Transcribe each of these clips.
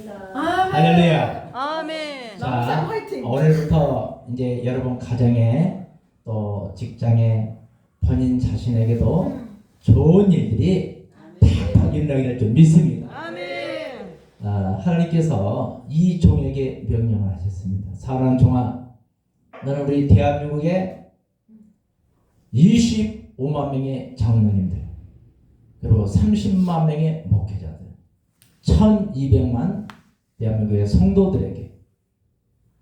할렐루야. 아멘. 자, 오늘부터 이제 여러분 가정에 또 직장에 본인 자신에게도 좋은 일들이 팍팍 일어나기를 좀 믿습니다. 아멘. 하나님께서 이 종에게 명령을 하셨습니다. 사랑하는 종아, 너는 우리 대한민국에 25만 명의 장로님들, 그리고 30만 명의 목회자들, 1200만 대한민국의 성도들에게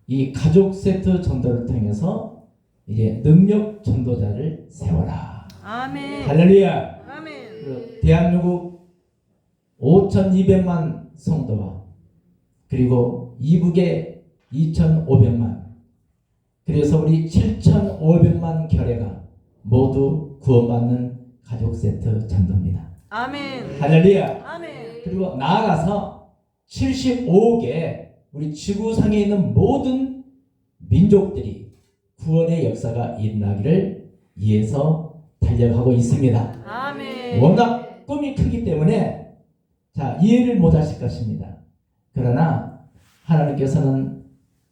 이 가족 세트 전도를 통해서 이제 능력 전도자를 세워라. 아멘. 할렐루야. 아멘. 대한민국 5200만 성도와 그리고 이북의 2500만, 그래서 우리 7500만 결례가 모두 구원받는 가족 세트 전도입니다. 아멘. 할렐루야. 아멘. 그리고 나아가서 75억의 우리 지구상에 있는 모든 민족들이 구원의 역사가 일어나기를 위해서 달려가고 있습니다. 아멘. 워낙 꿈이 크기 때문에 자, 이해를 못하실 것입니다. 그러나 하나님께서는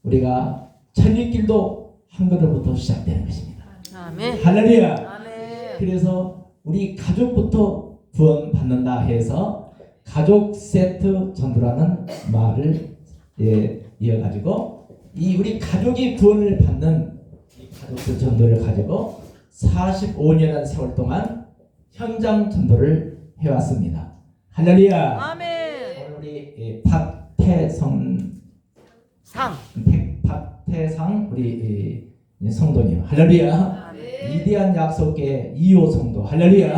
우리가 천리길도 한 걸음부터 시작되는 것입니다. 아멘. 할렐루야. 아멘. 그래서 우리 가족부터 구원받는다 해서 가족 세트 전도라는 말을 이어가지고 이 우리 가족이 구원을 받는 이 가족 세트 전도를 가지고 45년이라는 세월 동안 현장 전도를 해왔습니다. 할렐루야. 아멘. 오늘 우리 박태상 우리 성도님, 할렐루야. 위대한 약속의 2호 성도, 할렐루야.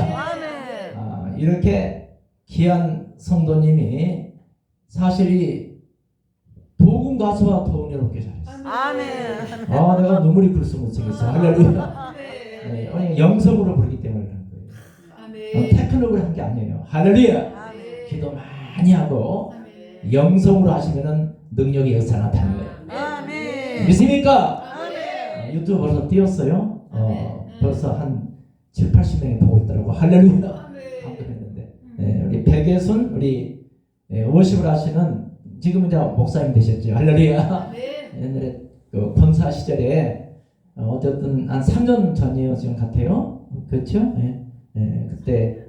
아멘. 이렇게 귀한 성도님이 사실이 복음 가수와 더 은혜롭게 잘했어요. 아멘. 내가 눈물이 글쎄 못쓰겠어. 할렐루야. 네, 영성으로 부르기 때문에 그런 거예요. 테크닉으로 한 게 아니에요. 할렐루야. 아멘. 기도 많이 하고 영성으로 하시면은 능력의 역사가 나타나는 거예요. 아멘. 믿습니까? 아멘. 유튜브 벌써 띄웠어요. 벌써 한 7, 80명이 보고 있더라고. 할렐루야. 감동했는데. 우리 백예순 우리 워십을 하시는 지금 이제 목사님 되셨죠. 할렐루야. 옛날에 그 권사 시절에 어쨌든 한 3년 전이에요 지금 같아요. 그렇죠? 그때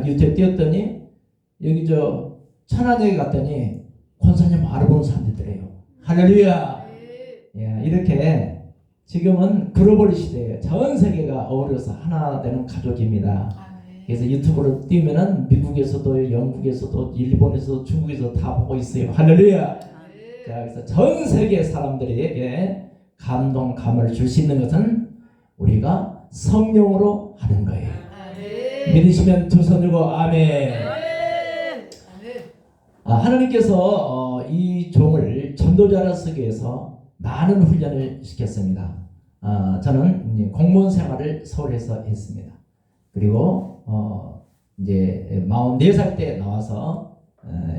유튜브 띄웠더니 여기 저 천안역에 갔더니 권사님 알아보는 사람들이래요. 할렐루야. 이렇게 지금은 글로벌 시대에 전 세계가 어우러서 하나 되는 가족입니다. 그래서 유튜브로 띄우면은 미국에서도 영국에서도 일본에서도 중국에서도 다 보고 있어요. 할렐루야. 자, 그래서 전 세계 사람들에게 감동, 감을 줄 수 있는 것은 우리가 성령으로 하는 거예요. 믿으시면 두 손 들고 아멘. 하나님께서 이 종을 전도자로 쓰기 위해서 많은 훈련을 시켰습니다. 저는 공무원 생활을 서울에서 했습니다. 그리고 이제 44살 때 나와서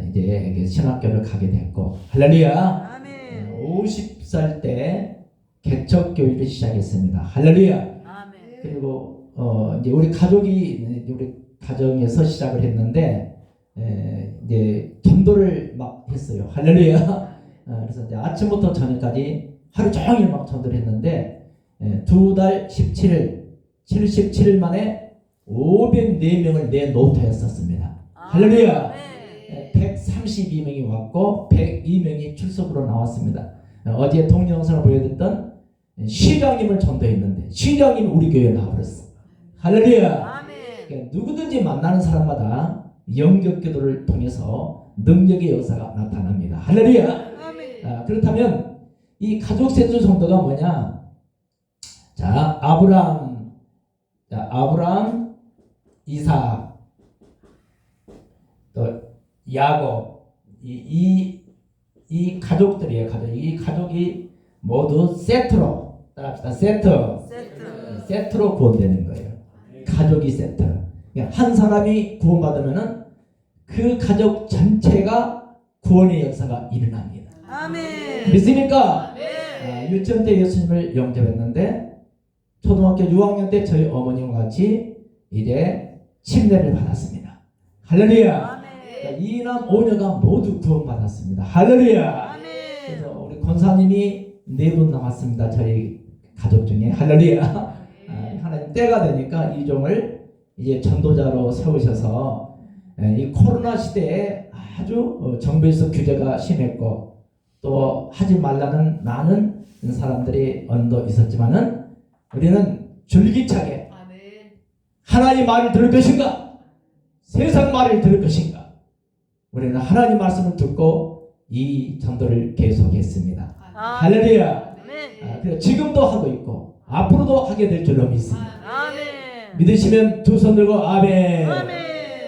이제 신학교를 가게 됐고, 할렐루야. 아멘. 50살 때 개척교회를 시작했습니다. 할렐루야. 아멘. 그리고 이제 우리 가정에서 시작을 했는데 이제 전도를 막 했어요. 할렐루야. 그래서 이제 아침부터 저녁까지 하루 종일 막 전도를 했는데 2달 77일 만에 504명을 내노트했었습니다. 할렐루야. 132명이 왔고 102명이 출석으로 나왔습니다. 어제 동영상을 보여드렸던 시장님을 전도했는데 시장님이 우리 교회에 나와버렸어. 할렐루야. 그러니까 누구든지 만나는 사람마다 영적 기도를 통해서 능력의 역사가 나타납니다. 할렐루야. 그렇다면 이 가족 세트 정도가 뭐냐? 자, 아브라함, 이삭, 또 야곱, 이 가족들이에요. 이 가족이 모두 세트로 따라합시다. 세트로 구원되는 거예요. 가족이 세트. 그러니까 한 사람이 구원받으면은 그 가족 전체가 구원의 역사가 일어납니다. 아멘. 믿습니까? 아멘. 유치원 때 예수님을 영접했는데 초등학교 6학년 때 저희 어머님과 같이 이제 침례를 받았습니다. 할렐루야. 아멘. 이남 오녀가 모두 구원받았습니다. 할렐루야. 아멘. 그래서 우리 권사님이 4분 남았습니다. 저희 가족 중에. 할렐루야. 하나님 때가 되니까 이종을 이제 전도자로 세우셔서 이 코로나 시대에 아주 정부에서 규제가 심했고 또 하지 말라는 많은 사람들이 언도 있었지만은 우리는 줄기차게 하나님 말을 들을 것인가? 세상 말을 들을 것인가? 우리는 하나님 말씀을 듣고 이 전도를 계속했습니다. 할렐루야. 그래서 지금도 하고 있고 앞으로도 하게 될 줄로 믿습니다. 아멘. 믿으시면 두 손 들고 아멘. 아멘.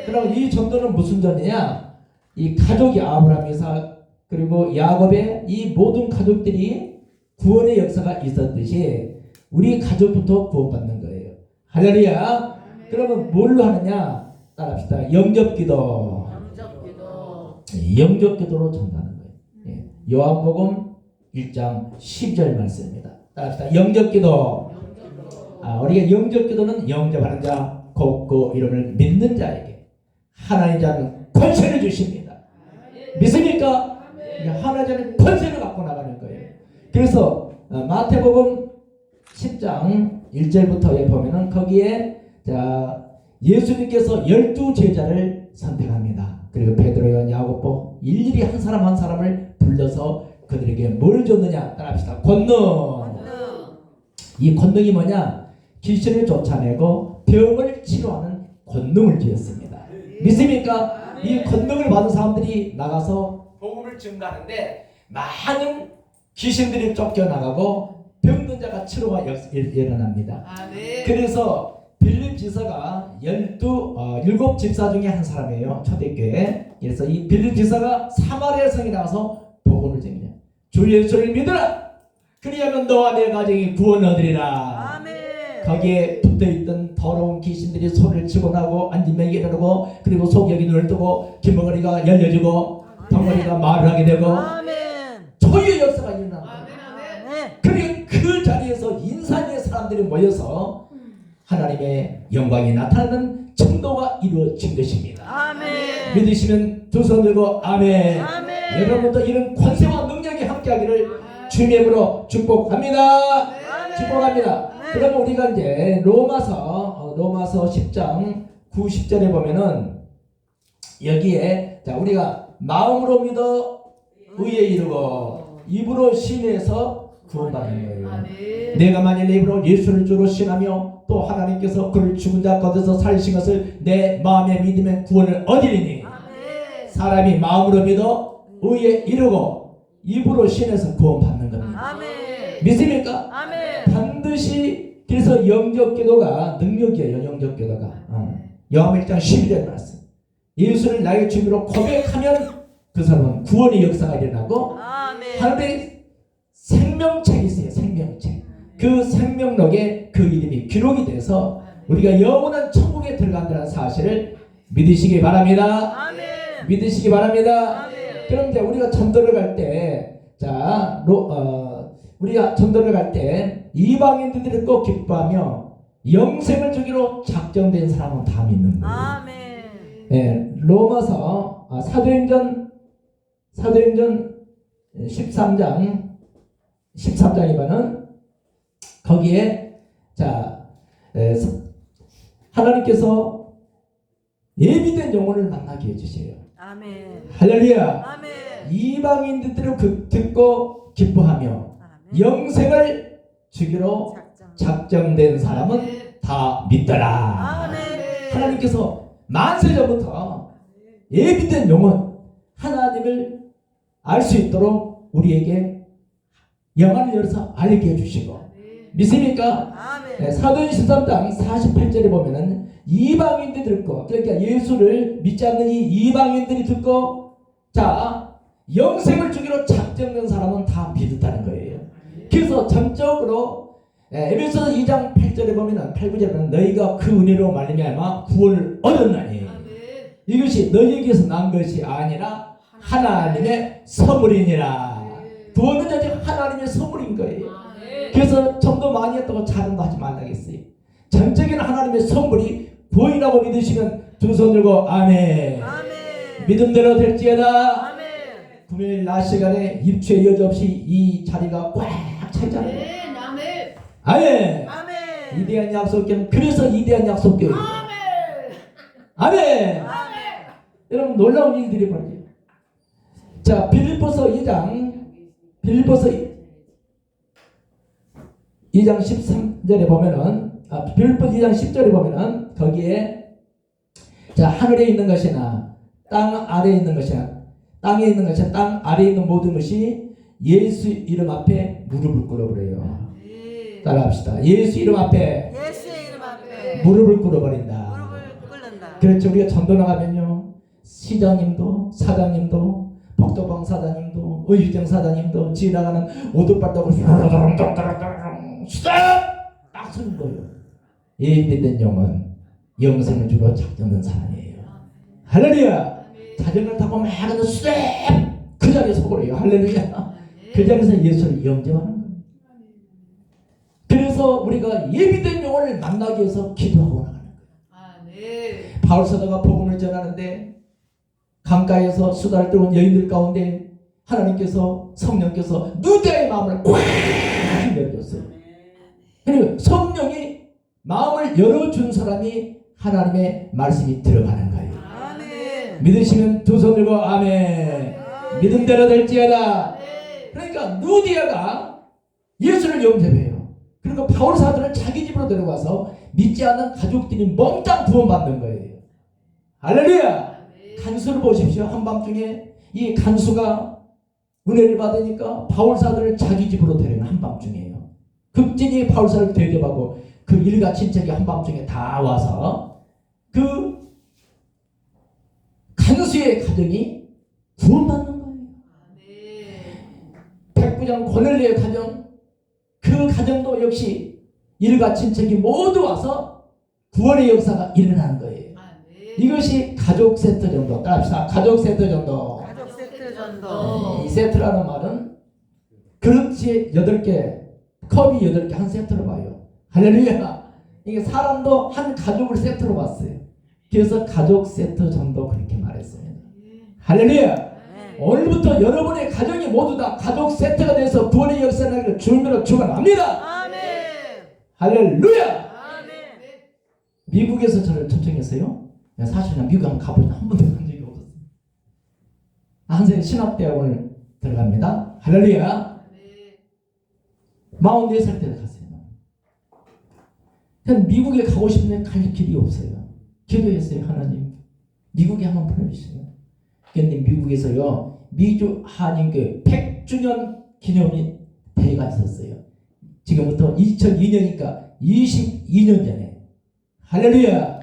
그럼 이 전도는 무슨 전이냐? 이 가족이 아브라함, 이삭 그리고 야곱의 이 모든 가족들이 구원의 역사가 있었듯이 우리 가족부터 구원받는 거예요. 할렐루야. 그러면 뭘로 하느냐? 따라합시다. 영접기도. 영접기도로 전도하는 거예요. 요한복음 1장 10절 말씀입니다. 따라합시다. 영접기도. 우리가 영접기도는 영접하는 자, 곧 그 이름을 믿는 자에게 하나님 자는 권세를 주십니다. 믿습니까? 하나님 자는 권세를 갖고 나가는 거예요. 그래서 마태복음 10장 1절부터에 보면은 거기에 예수님께서 12제자를 선택합니다. 그리고 베드로, 요한, 야고보 일일이 한 사람 한 사람을 불러서 그들에게 뭘 줬느냐? 따라합시다. 권능. 이 권능이 뭐냐? 귀신을 쫓아내고 병을 치료하는 권능을 주었습니다. 믿습니까? 이 권능을 받은 사람들이 나가서 복음을 증가하는데 많은 귀신들이 쫓겨나가고 병든 자가 치료가 일어납니다. 그래서 빌립 지사가 7 집사 중에 한 사람이에요. 초대교회. 그래서 이 빌립 지사가 사마리아 성에 나가서 복음을 전해요. 주 예수를 믿으라. 그리하면 너와 내 가정이 구원 얻으리라. 아멘. 거기에 붙어있던 더러운 귀신들이 소리를 치고 나고 안진맥이 일어나고 그리고 속여기 눈을 뜨고 긴 벙어리가 열려지고 덩어리가 말을 하게 되고 아멘. 초유의 역사가 일어납니다. 아멘. 그리고 그 자리에서 인산의 사람들이 모여서 하나님의 영광이 나타나는 정도가 이루어진 것입니다. 아멘. 믿으시면 두 손 들고 아멘. 아멘. 여러분도 이런 권세와 능력이 함께하기를 주님의 이름으로 축복합니다. 축복합니다. 그러면 우리가 이제 로마서 10장 9, 10절에 보면은 여기에 우리가 마음으로 믿어 의에 이르고 입으로 신해서 구원받는 거예요. 내가 만일 내 입으로 예수를 주로 신하며 또 하나님께서 그를 죽은 자 가운데서 살리신 것을 내 마음에 믿으면 구원을 얻으리니 사람이 마음으로 믿어 의에 이르고 입으로 신해서 구원받는 겁니다. 아멘. 믿습니까? 아멘. 반드시 그래서 영접기도가 능력이에요. 영접기도가 요한복음 1장 12절 말씀. 예수를 나의 주님으로 고백하면 그 사람은 구원의 역사가 일어나고 아멘. 하늘에 생명책이 있어요. 생명책. 그 생명록에 그 이름이 기록이 돼서 우리가 영원한 천국에 들어간다는 사실을 믿으시기 바랍니다. 아멘. 믿으시기 바랍니다. 아멘. 그럼 이제 우리가 전도를 갈 때, 우리가 전도를 갈 때 이방인들이 듣고 기뻐하며 영생을 주기로 작정된 사람은 다 믿는 거예요. 아멘. 예, 로마서 사도행전 13장 13장이면은 거기에 하나님께서 예비된 영혼을 만나게 해주세요. 아멘. 할렐루야. 아멘. 이방인들을 듣고 기뻐하며 아멘. 영생을 주기로 작정된 사람은 다 믿더라. 아멘. 하나님께서 만세전부터 예비된 영혼 하나님을 알 수 있도록 우리에게 영안을 열어서 알게 해주시고 믿습니까? 아멘. 사도행 13장 48절에 보면은 이방인들이 듣고 그러니까 예수를 믿지 않는 이 이방인들이 듣고 영생을 주기로 작정된 사람은 다 믿었다는 거예요. 그래서 전적으로 에베소서 2장 8절에 보면은 8, 9절에 보면 너희가 그 은혜로 말미암아 구원을 얻었나니 이것이 너희에게서 난 것이 아니라 하나님의 선물이니라. 구원은 아직 하나님의 선물인 거예요. 그래서 전도 많이 했다고 자랑도 하지 말라겠어요. 전적인 하나님의 선물이 구원이라고 믿으시면 두 손 들고 아멘. 아멘. 믿음대로 될지어다. 아멘. 금요일 낮 시간에 입추의 여지없이 이 자리가 꽉 차있잖아요. 아멘. 아멘. 아멘. 아멘. 위대한 약속교회. 그래서 위대한 약속교회. 아멘. 아멘. 여러분 놀라운 일들이 벌어져요. 자, 빌립보서 2장 13절에 보면은 빌립보서 2장 10절에 보면은 거기에 자, 하늘에 있는 것이나 땅 아래에 있는 것이나 땅에 있는 것이나 땅 아래에 있는 모든 것이 예수 이름 앞에 무릎을 꿇어버려요. 따라합시다. 예수 이름 앞에 예수의 이름 앞에 무릎을 꿇어버린다. 무릎을 꿇는다. 그렇죠. 우리가 전도 나가면요, 시장님도 사장님도 복도방 사장님도 의유정 사장님도 지나가는 오토바이도 수다 딱 서는 거예요. 예비된 영은 영생을 주로 작정하는 사람이에요. 할렐루야. 자전거를 타고 막 하는 수다 그 자리에 서버려요. 할렐루야. 그 자리에서 예수를 영접하는 거예요. 그래서 우리가 예비된 영혼을 만나기 위해서 기도하고 나가는 거예요. 바울 사도가 복음을 전하는데 강가에서 수다를 떨고 여인들 가운데 하나님께서 성령께서 누대의 마음을 꽉 열어줬어요. 그리고 성령이 마음을 열어준 사람이 하나님의 말씀이 들어가는 거예요. 아멘. 믿으시면 두 손 들고 아멘. 믿음대로 될지어다. 그러니까 누디아가 예수를 영접해요. 그리고 바울 사도를 자기 집으로 데려가서 믿지 않는 가족들이 몽땅 구원받는 거예요. 할렐루야. 간수를 보십시오. 한밤중에 이 간수가 은혜를 받으니까 바울 사도를 자기 집으로 데려간 한밤중이에요. 극진히 바울 사도를 대접하고 그 일가 친척이 한밤중에 다 와서 그 간수의 가정이 구원받는 거예요. 백부장 고넬료의 가정, 그 가정도 역시 일가 친척이 모두 와서 구원의 역사가 일어나는 거예요. 이것이 가족 세트 정도. 따라합시다. 가족 세트 정도. 가족 세트 전도. 이 세트라는 말은 그릇이 8개, 컵이 8개 한 세트로 봐요. 할렐루야. 이게 사람도 한 가족을 세트로 봤어요. 그래서 가족 세트 정도 그렇게 말했습니다. 할렐루야. 오늘부터 여러분의 가정이 모두 다 가족 세트가 돼서 구원의 역사를 주님으로 축원합니다. 아멘. 할렐루야. 아멘. 미국에서 저를 초청했어요. 사실 난 미국 한번 가보니 한 번도 간 적이 없었어요. 한생 신학대학원을 들어갑니다. 할렐루야. 44살 때 갔어요. 그냥 미국에 가고 싶은데 갈 길이 없어요. 기도했어요. 하나님 미국에 한번 보내주세요. 그런데 미국에서요, 미주 한인교회 100주년 기념이 대회가 있었어요. 지금부터 2002년이니까 22년 전에. 할렐루야.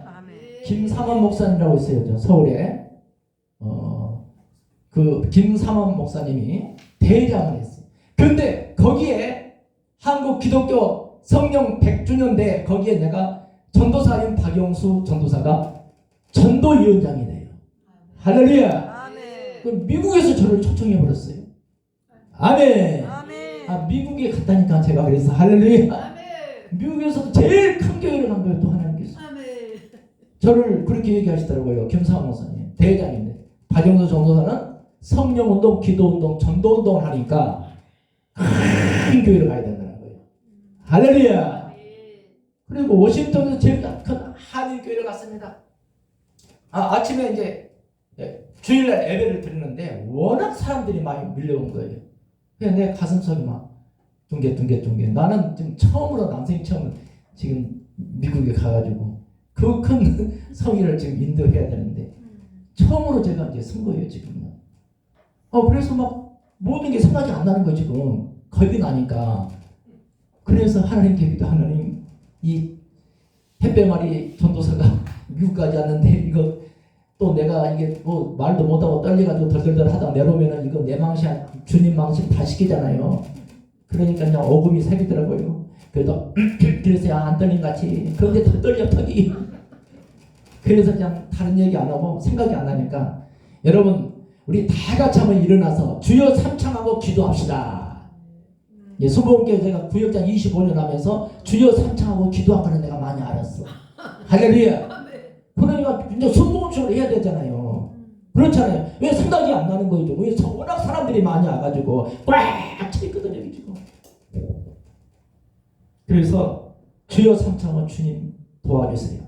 김삼원 목사님이라고 있어요. 저 서울에. 그 김삼원 목사님이 대회장을 했어요. 그런데 거기에 한국 기독교 성령 100주년 대회, 거기에 내가 전도사인 박영수 전도사가 전도위원장이 돼요. 할렐루야. 그 미국에서 저를 초청해 버렸어요. 아멘. 아, 미국에 갔다니까 제가 그래서 할렐루야. 미국에서 제일 큰 교회를 간 거예요. 또 하나님께서. 저를 그렇게 얘기하시더라고요. 김상원 목사님 대회장인데, 박영수 전도사는 성령운동, 기도운동, 전도운동을 하니까 큰 교회를 가야 된다는 거예요. 할렐루야. 그리고 워싱턴에서 제일 큰 한인교회를 갔습니다. 아침에 이제 주일날 예배를 드리는데 워낙 사람들이 많이 밀려온 거예요. 그래서 내 가슴속이 막 둥게. 나는 지금 처음으로, 남생이 처음 지금 미국에 가가지고 그 큰 성의를 지금 인도해야 되는데 처음으로 제가 이제 쓴 거예요, 지금. 그래서 막 모든 게 생각이 안 나는 거예요, 지금. 겁이 나니까. 그래서 하나님께 기도, 하나님, 이 햇배마리 전도사가 미국까지 왔는데 이거 또 내가 이게 뭐 말도 못하고 떨려가지고 덜덜덜 하다 내려오면은 이거 내 망신, 주님 망신 다 시키잖아요. 그러니까 그냥 오금이 새기더라고요. 그래서 안 떨린 같이. 그런데 더 떨려, 턱이. 그래서 그냥 다른 얘기 안 하고 생각이 안 나니까, 여러분 우리 다 같이 한번 일어나서 주여 삼창하고 기도합시다. 예, 수봉교회 제가 구역장 25년 하면서 주여 삼창하고 기도한 거는 내가 많이 알았어. 할렐루야. 그러니까 이제 순복음식으로 해야 되잖아요. 그렇잖아요. 왜 생각이 안 나는 거죠? 왜 워낙 사람들이 많이 와가지고 꽉 차있거든요, 여기 지금. 그래서 주여 삼창원 주님 도와주세요.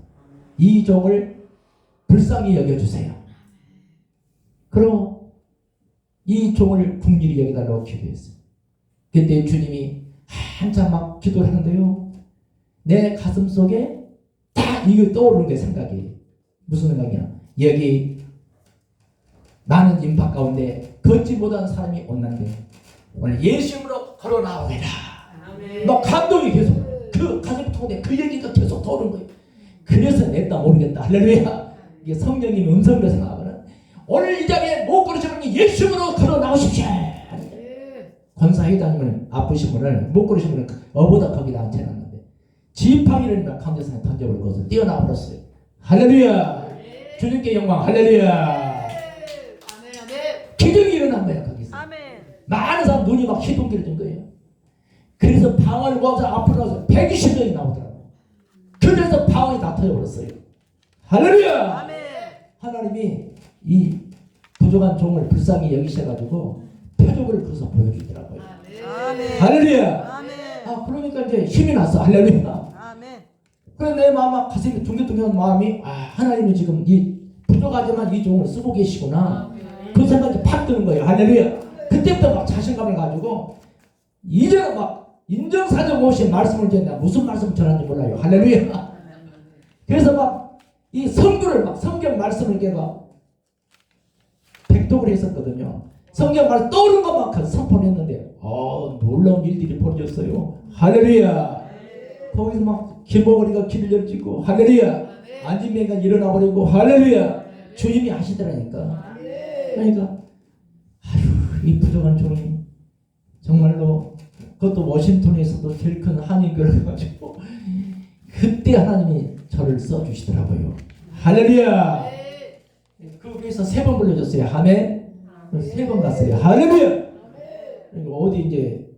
이 종을 불쌍히 여겨주세요. 그럼 이 종을 긍휼히 여기달라고 기도했어요. 그때 주님이 한참 막 기도를 하는데요, 내 가슴 속에 딱 이거 떠오르는 게 생각이. 무슨 생각이야? 여기 많은 인파 가운데 걷지 못한 사람이 온난데 오늘 예수 이름으로 걸어 나오게라. 막 감동이 계속 그 가슴 통에 그 얘기가 계속 떠오르는 거예요. 그래서 냈다 모르겠다. 할렐루야. 이게 성령님의 음성으로 생각하면 오늘 이 자리에 못 걸으시면 예수 이름으로 걸어 나오십시오. 권사회장님을 아프신 분을 못 걸으신 분을 어보다 거기다 앉혀놨는데 지팡이를 가운데서 던져버리고 거기서 뛰어나와 버렸어요. 할렐루야. 주님께 영광. 할렐루야. 기적이 일어난 거야 거기서. 아멘. 많은 사람 눈이 막 희동겨진 거예요. 그래서 방언을 모아서 앞으로 나와서 120명이 나오더라고요. 그래서 방언이 다 터져버렸어요. 할렐루야. 아멘. 하나님이 이 부족한 종을 불쌍히 여기셔가지고 표적을 거기서 보여주더라고요. 아멘. 할렐루야. 아멘. 아 그러니까 이제 힘이 났어. 할렐루야. 아멘. 그래서 내 마음 가슴이 둥글둥글한 마음이 하나님이 지금 이 부족하지만 이 종을 쓰고 계시구나. 그 생각이 팍 드는 거예요. 할렐루야. 그때부터 막 자신감을 가지고 이제는 막 인정사정 없이 말씀을 전해. 무슨 말씀 전하는지 몰라요. 할렐루야. 그래서 막 이 성구를 막 성경 말씀을 걔가 백독을 했었거든요. 성경 말씀 떠오른 것만큼 선포를 했는데 놀라운 일들이 벌어졌어요. 할렐루야. 거기서 막 기머거리가 길려지고 할렐루야. 안진뱅이가 일어나버리고 할렐루야. 주님이 하시더라니까. 그러니까 이 부족한 종이 정말로 그것도 워싱턴에서도 제일 큰 한인교회를 가지고 그때 하나님이 저를 써주시더라고요. 할렐루야. 그 교회에서 3번 불러줬어요. 아멘. 3번 갔어요. 할렐루야. 그러니까 어디 이제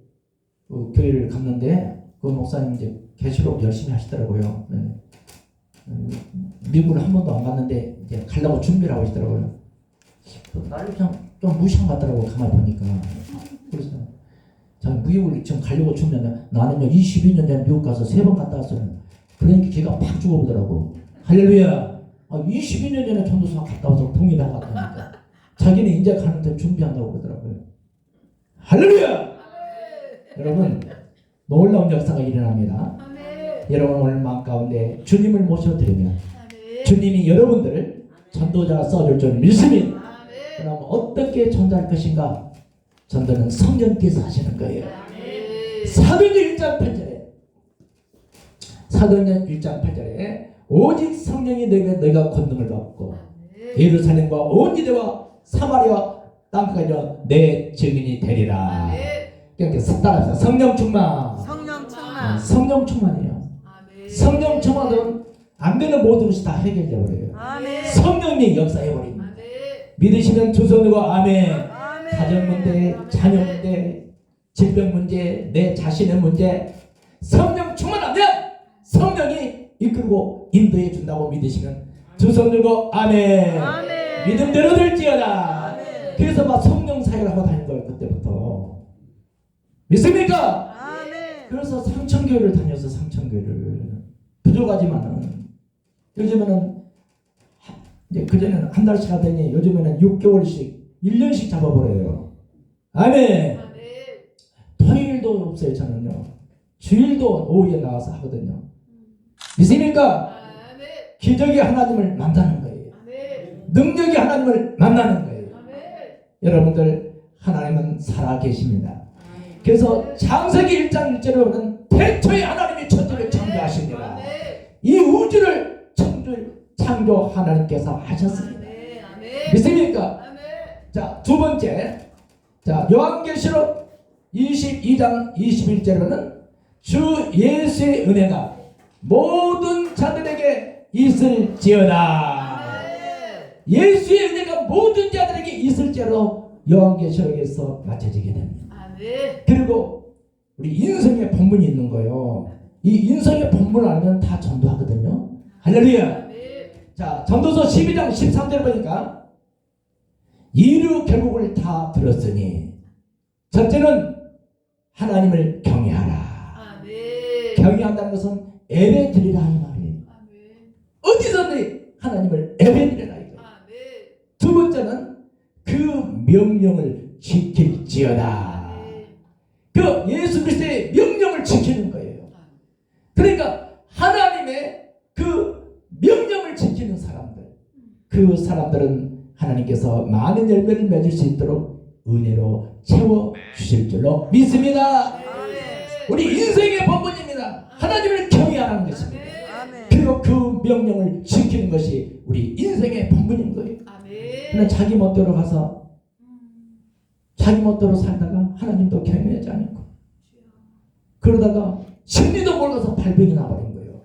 그 교회를 갔는데 그 목사님 이제 계시록 열심히 하시더라고요. 미국을 한 번도 안 갔는데 이제 가려고 준비를 하고 있더라고요. 나를 그냥 좀 무시한 것 같더라고 가만히 보니까. 그래서 자 미국을 지금 가려고 준비하면 나는요 22년 전에 미국 가서 3번 갔다 왔어요. 그러니까 걔가 팍 죽어보더라고. 할렐루야. 22년 전에 전도사 갔다 와서 동일한 것 같다니까. 자기는 이제 가는데 준비한다고 그러더라고요. 할렐루야. 여러분 놀라운 역사가 일어납니다. 여러분 오늘 마음 가운데 주님을 모셔드리면 주님이 여러분들을 전도자가 써줄 줄 믿습니다. 그럼 어떻게 전도할 것인가? 전도는 성령께서 하시는 거예요. 사도행전 1장 8절에 사도행전 1장 8절에 오직 성령이 너희가 권능을 받고 예루살렘과 온 유대와 사마리아 땅까지 내 증인이 되리라. 그러니까 따라합시다. 성령 충만. 성령 충만. 성령 충만이에요. 성령 충만은 안 되는 모든 것이 다 해결되어 버려요. 성령이 역사해 버립니다. 믿으시면 두 손 들고 아멘. 가정 문제, 자녀 문제, 질병 문제, 내 자신의 문제, 성령 충만하면 성령이 이끌고 인도해 준다고 믿으시면 두 손 들고 아멘. 믿음대로 될지어다. 그래서 막 성령 사역을 하고 다닌 거예요. 그때부터. 믿습니까? 그래서 상천교회를 다녔어. 상천교회를. 부족하지만은 요즘에는 이제 그전에는 한 달씩 하더니 요즘에는 6개월씩 1년씩 잡아버려요. 아멘. 토요일도 없어요. 저는요. 주일도 오후에 나와서 하거든요. 믿습니까? 기적이 하나님을 만나는 거예요. 능력이 하나님을 만나는 거예요. 여러분들 하나님은 살아계십니다. 그래서 창세기 1장 1절에 보면 태초에 하나님이 천지를 창조하십니다. 이 우주를 창조 하나님께서 하셨습니다. 믿습니까? 자, 두 번째, 자 요한계시록 22장 21절에는 주 예수의 은혜가 모든 자들에게 있을지어다. 예수의 은혜가 모든 자들에게 있을지어로 요한계시록에서 맞춰지게 됩니다. 그리고 우리 인성의 본문이 있는 거예요. 이 인성의 본문을 알면 다 전도하거든요. 할렐루야. 자, 전도서 12장 13절 보니까 이루 결국을 다 들었으니 첫째는 하나님을 경외하라. 경외한다는 것은 예배 드리라 이 말이에요. 어디서든 하나님을 예배 드리라 이거예요. 두 번째는 그 명령을 지킬지어다. 그 예수 그리스도의 명령을 지키는 거예요. 그러니까 하나님의 그 명령을 지키는 사람들, 그 사람들은 하나님께서 많은 열매를 맺을 수 있도록 은혜로 채워 주실 줄로 믿습니다. 우리 인생의 본분입니다. 하나님을 경외하는 것입니다. 그리고 그 명령을 지키는 것이 우리 인생의 본분인 거예요. 그러나 자기 멋대로 가서 자기 멋대로 살다가 하나님도 경외하지 않고 그러다가 심리도 몰라서 발병이 나버린 거예요.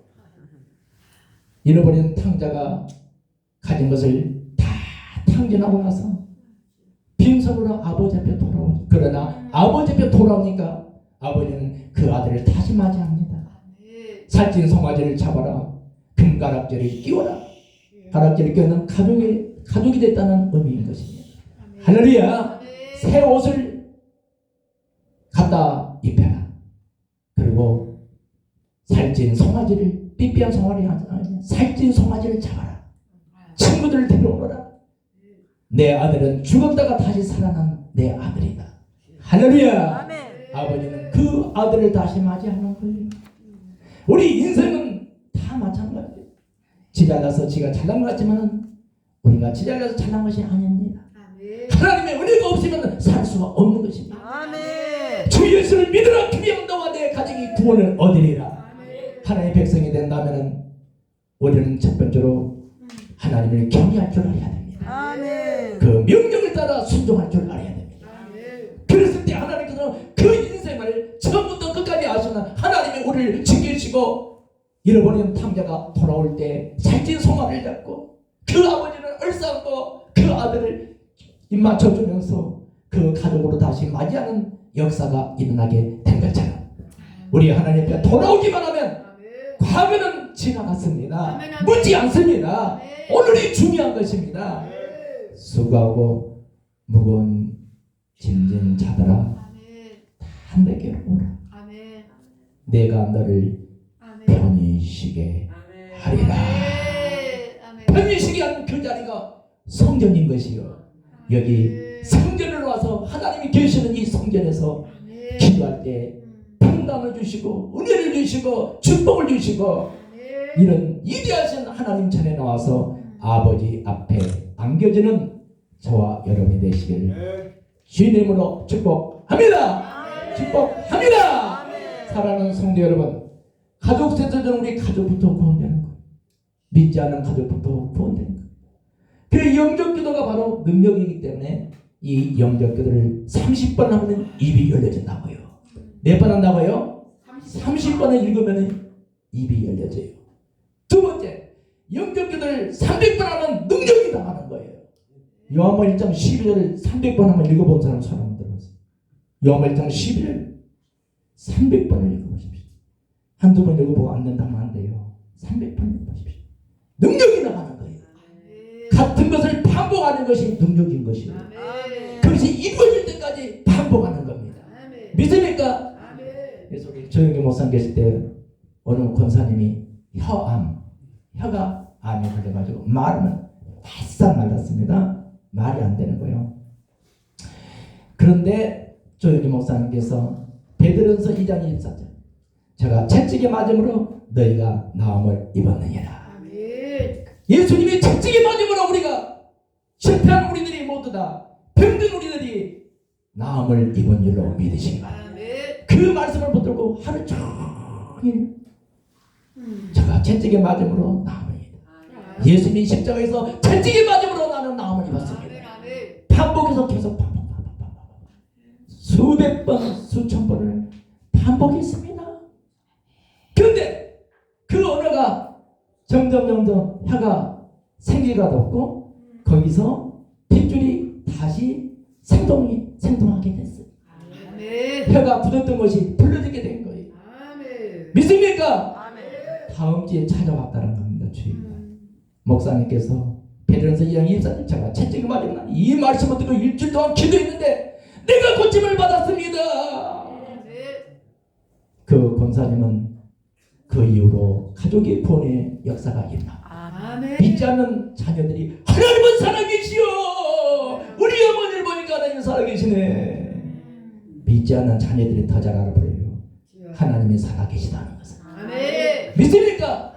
잃어버린 탕자가 가진 것을 다 탕진하고 나서 빈손으로 아버지 앞에 돌아오죠. 그러나 아버지 앞에 돌아오니까 아버지는 그 아들을 다시 맞이합니다. 살찐 송아지를 잡아라. 금가락지를 끼워라. 가락지를 끼우는 가족이 됐다는 의미인 것입니다. 할렐루야. 새 옷을 갖다 입혀라. 그리고 살찐 송아지를 삐삐한 송아지 살찐 송아지를 잡아라. 친구들을 데려오너라. 내 아들은 죽었다가 다시 살아난 내 아들이다. 할렐루야. 아버지는 그 아들을 다시 맞이하는 거예요. 우리 인생은 다 마찬가지예요. 지 잘나서 지가 잘난 것 같지만 우리가 지 잘나서 잘난 것이 아닙니다. 하나님의 은혜가 없으면 살 수가 없는 것입니다. 주 예수를 믿으라. 그리하면 너와 내 가정이 구원을 얻으리라. 하나님의 백성이 된다면 우리는 첫 번째로 하나님을 경외할 줄 알아야 됩니다. 그 명령을 따라 순종할 줄 알아야 됩니다. 그랬을 때 하나님께서 그 인생을 처음부터 끝까지 아시는 하나님의 우리를 지키시고 잃어버린 탕자가 돌아올 때 살찐 송아를 잡고 그 아버지를 얼싸안고 그 아들을 입 맞춰주면서 그 가족으로 다시 맞이하는 역사가 일어나게 된 것처럼 우리 하나님 앞에 돌아오기만 하면 과거는 지나갔습니다. 묻지 않습니다. 오늘이 중요한 것입니다. 수고하고 무거운 짐진 자들아 다 내게로 오라. 내가 너를 편히 쉬게 하리라. 편히 쉬게 하는 그 자리가 성전인 것이요. 여기 성전을 와서 하나님이 계시는 이 성전에서 기도할 때 평강을 주시고 은혜를 주시고 축복을 주시고 이런 위대하신 하나님 전에 나와서 아버지 앞에 안겨지는 저와 여러분이 되시기를 주의 이름으로 축복합니다. 축복합니다. 사랑하는 성도 여러분, 가족 세대는 우리 가족부터 구원되는 거예요. 믿지 않는 가족부터 구원되는 거예요. 그 영적 기도가 바로 능력이기 때문에 이 영적 기도를 30번 하면 입이 열려진다고요. 몇 번 한다고요? 30번을 읽으면 입이 열려져요. 두 번째, 영적 기도를 300번 하면 능력이 나가는 거예요. 요한복음 1장 12절을 300번 하면 읽어본 사람 손 한번 들어보세요. 요한복음 1장 12절 300번을 읽어보십시오. 한두 번 읽어보고 안 된다면 안 돼요. 300번 읽어보십시오. 능력이 나가는 거예요. 같은 것을 반복하는 것이 능력인 것이에요. 그것이 이루어질 때까지 반복하는 겁니다. 믿습니까? 그래서 우리 조영기 목사님 계실 때 어느 권사님이 혀가 암에 걸려가지고 말하면 바싹 말랐습니다. 말이 안 되는 거예요. 그런데 조영기 목사님께서 베드로전서 2장 24절 제가 채찍에 맞음으로 너희가 나음을 입었느니라. 예수님이 채찍에 맞음으로 우리가 실패한 우리들이 모두 다 병든 우리들이 나음을 입은 줄로 믿으시기 바랍니다. 그 말씀을 붙들고 하루 종일 제가 채찍에 맞음으로 나음을 입었다. 예수님이 십자가에서 채찍에 맞음으로 나는 나음을 입었습니다. 반복해서 계속 반복. 수백 번, 수천 번을 반복했습니다. 그런데 그 언어가 점점 혀가 생기가 돋고 거기서 핏줄이 다시 생동하게 됐어요. 혀가 굳었던 것이 풀려지게 된 거예요. 믿습니까? 다음 주에 찾아왔다는 겁니다. 주인가 목사님께서 베드로서 2장 24절 제가 채찍이 맞으면 이 말씀을 듣고 일주일 동안 기도했는데 내가 고침을 받았습니다. 그 권사님은 그 이후로 가족의 구원의 역사가 일어납니다. 믿지 않는 자녀들이 하나님은 살아계시오. 우리 어머니를 보니까 하나님 살아계시네. 믿지 않는 자녀들이 더 잘 알아버려요. 하나님이 살아계시다는 것을. 믿습니까?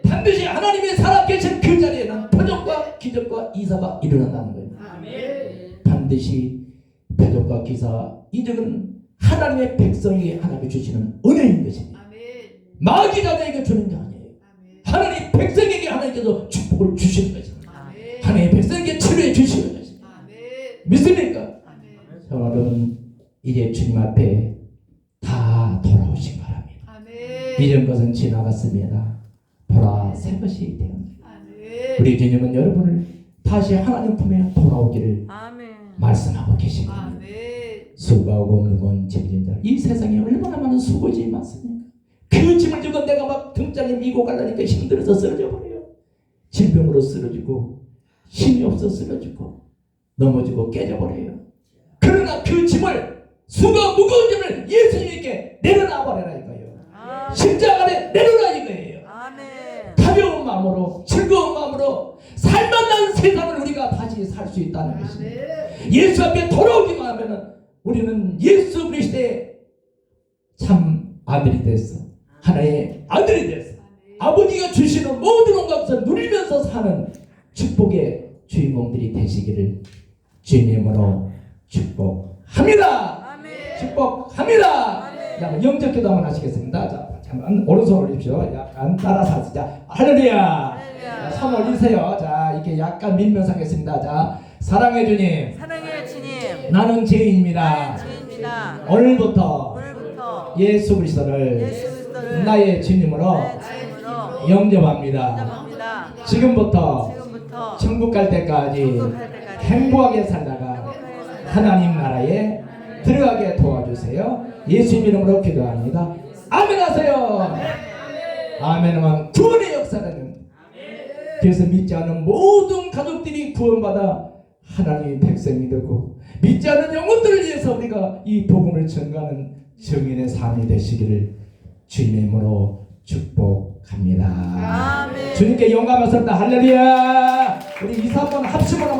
반드시 하나님이 살아계신 그 자리에는 표적과 기적과 이사가 일어난다는 거예요. 반드시 표적과 기사 이적은 하나님의 백성에게 하나님이 주시는 은혜인 것입니다. 마귀 자녀에게 주는 게 아니에요. 하나님 백성에게 하나님께서 축복을 주시는 것입니다. 하나님의 백성에게 치료해 주시는 것입니다. 믿습니까? 여러분 이제 주님 앞에 다 돌아오시기 바랍니다. 이전 것은 지나갔습니다. 보라 새 것이 되었습니다. 우리 주님은 여러분을 다시 하나님 품에 돌아오기를 말씀하고 계신 겁니다. 수고하고 무거운 짐진 자, 이 세상에 얼마나 많은 수고지 많습니까? 그 짐을 지고 내가 막 등장에 미고 가려니까 힘들어서 쓰러져 버려요. 질병으로 쓰러지고 힘이 없어 쓰러지고 넘어지고 깨져버려요. 그러나 그 짐을 수고 무거운 짐을 예수님께 내려놔 버려라 이거예요. 십자가 안에 내려놔 이거예요. 가벼운 마음으로 즐거운 마음으로 살만난 세상을 우리가 다시 살 수 있다는 것입니다. 예수 앞에 돌아오기만 하면은 우리는 예수 그리스도의 참 아들이 됐어. 하나의 아들이 됐어. 아버지가 주시는 모든 것을 누리면서 사는 축복의 주인공들이 되시기를 주님으로 축복합니다. 축복합니다. 자, 영적 기도 한번 하시겠습니다. 자, 잠깐 오른손 올리십시오. 약간 따라서 하세요. 자, 할렐루야. 자, 손 올리세요. 자, 이렇게 약간 밀면서 하겠습니다. 자, 사랑해 주님. 사랑의 주님. 나는 죄인입니다. 주님입니다. 오늘부터 오늘부터 예수 그리스도를 예수 그리스도를 나의 주님으로 주님으로 영접합니다. 인정합니다. 지금부터 지금부터 천국 갈 때까지 천국 갈 때까지 행복하게 살다가 하나님 나라에 들어가게 도와주세요. 예수님 이름으로 기도합니다. 아멘 하세요. 아멘은 구원의 역사는 그래서 믿지 않는 모든 가족들이 구원받아 하나님의 백성이 되고 믿지 않는 영혼들을 위해서 우리가 이 복음을 전가하는 증인의 삶이 되시기를 주님의 이름으로 축복합니다. 아멘. 주님께 영광을 쏟다 할렐루야. 우리 2, 3번 합심으로 한번